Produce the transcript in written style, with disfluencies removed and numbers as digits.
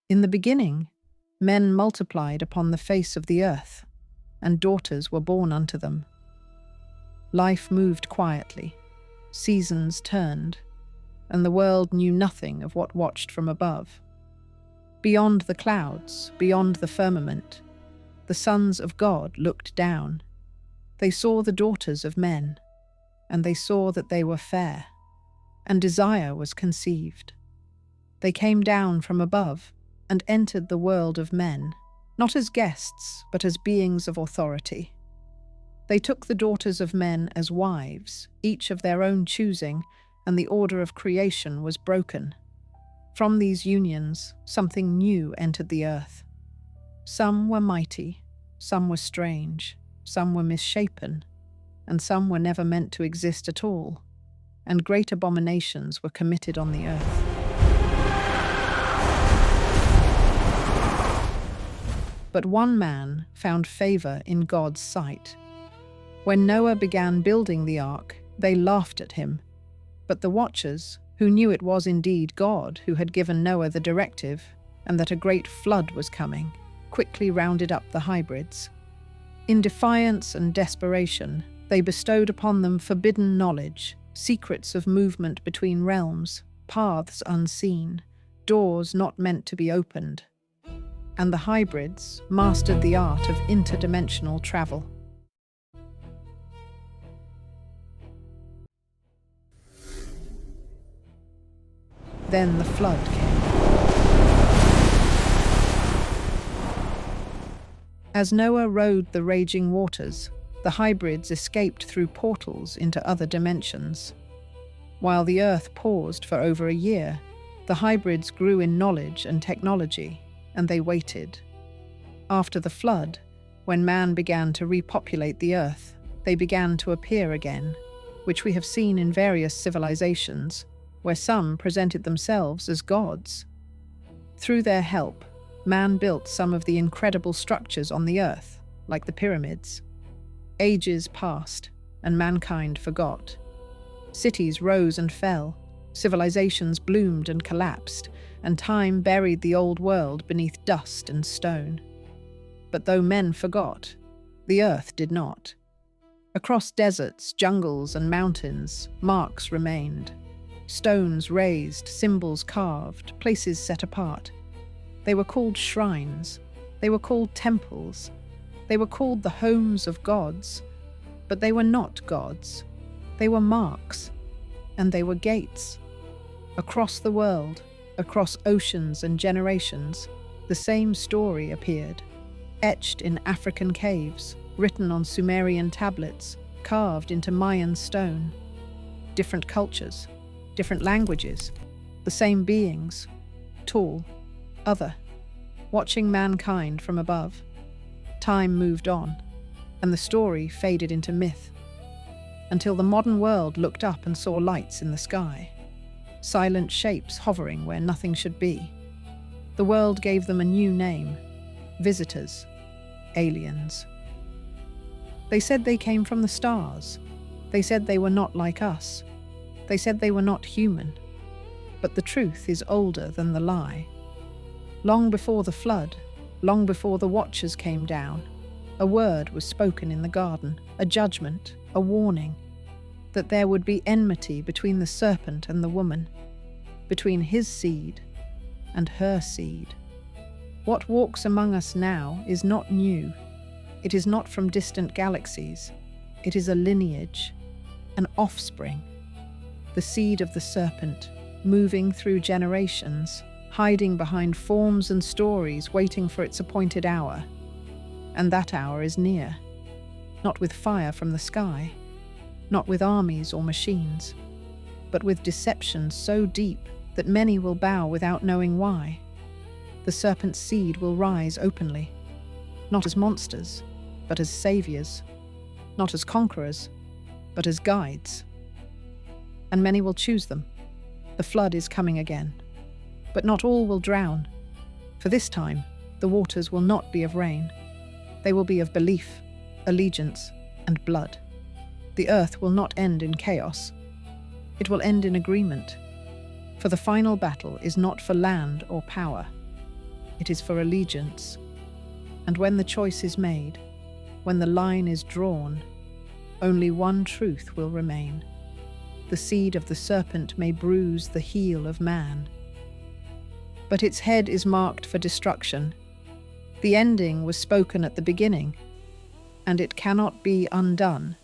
In the beginning, men multiplied upon the face of the earth, and daughters were born unto them. Life moved quietly, seasons turned, and the world knew nothing of what watched from above. Beyond the clouds, beyond the firmament, the sons of God looked down. They saw the daughters of men, and they saw that they were fair, and desire was conceived. They came down from above and entered the world of men, not as guests, but as beings of authority. They took the daughters of men as wives, each of their own choosing, and the order of creation was broken. From these unions, something new entered the earth. Some were mighty, some were strange, some were misshapen, and some were never meant to exist at all, and great abominations were committed on the earth. But one man found favor in God's sight. When Noah began building the ark, they laughed at him. But the watchers, who knew it was indeed God who had given Noah the directive and that a great flood was coming, quickly rounded up the hybrids. In defiance and desperation, they bestowed upon them forbidden knowledge, secrets of movement between realms, paths unseen, doors not meant to be opened. And the hybrids mastered the art of interdimensional travel. Then the flood came. As Noah rode the raging waters, the hybrids escaped through portals into other dimensions. While the earth paused for over a year, the hybrids grew in knowledge and technology, and they waited. After the flood, when man began to repopulate the earth, they began to appear again, which we have seen in various civilizations, where some presented themselves as gods. Through their help, man built some of the incredible structures on the earth, like the pyramids. Ages passed, and mankind forgot. Cities rose and fell, civilizations bloomed and collapsed, and time buried the old world beneath dust and stone. But though men forgot, the earth did not. Across deserts, jungles, and mountains, marks remained. Stones raised, symbols carved, places set apart. They were called shrines. They were called temples. They were called the homes of gods. But they were not gods. They were marks. And they were gates. Across the world, across oceans and generations, the same story appeared, etched in African caves, written on Sumerian tablets, carved into Mayan stone. Different cultures, different languages, the same beings, tall, other, watching mankind from above. Time moved on, and the story faded into myth, until the modern world looked up and saw lights in the sky, silent shapes hovering where nothing should be. The world gave them a new name: visitors, aliens. They said they came from the stars. They said they were not like us. They said they were not human. But the truth is older than the lie. Long before the flood, long before the watchers came down, a word was spoken in the garden, a judgment, a warning, that there would be enmity between the serpent and the woman, between his seed and her seed. What walks among us now is not new. It is not from distant galaxies. It is a lineage, an offspring, the seed of the serpent, moving through generations, hiding behind forms and stories, waiting for its appointed hour. And that hour is near, not with fire from the sky, not with armies or machines, but with deception so deep that many will bow without knowing why. The serpent's seed will rise openly, not as monsters, but as saviors, not as conquerors, but as guides. And many will choose them. The flood is coming again. But not all will drown, for this time the waters will not be of rain. They will be of belief, allegiance, and blood. The earth will not end in chaos. It will end in agreement. For the final battle is not for land or power. it is for allegiance. And when the choice is made, when the line is drawn, only one truth will remain. The seed of the serpent may bruise the heel of man, but its head is marked for destruction. The ending was spoken at the beginning, and it cannot be undone.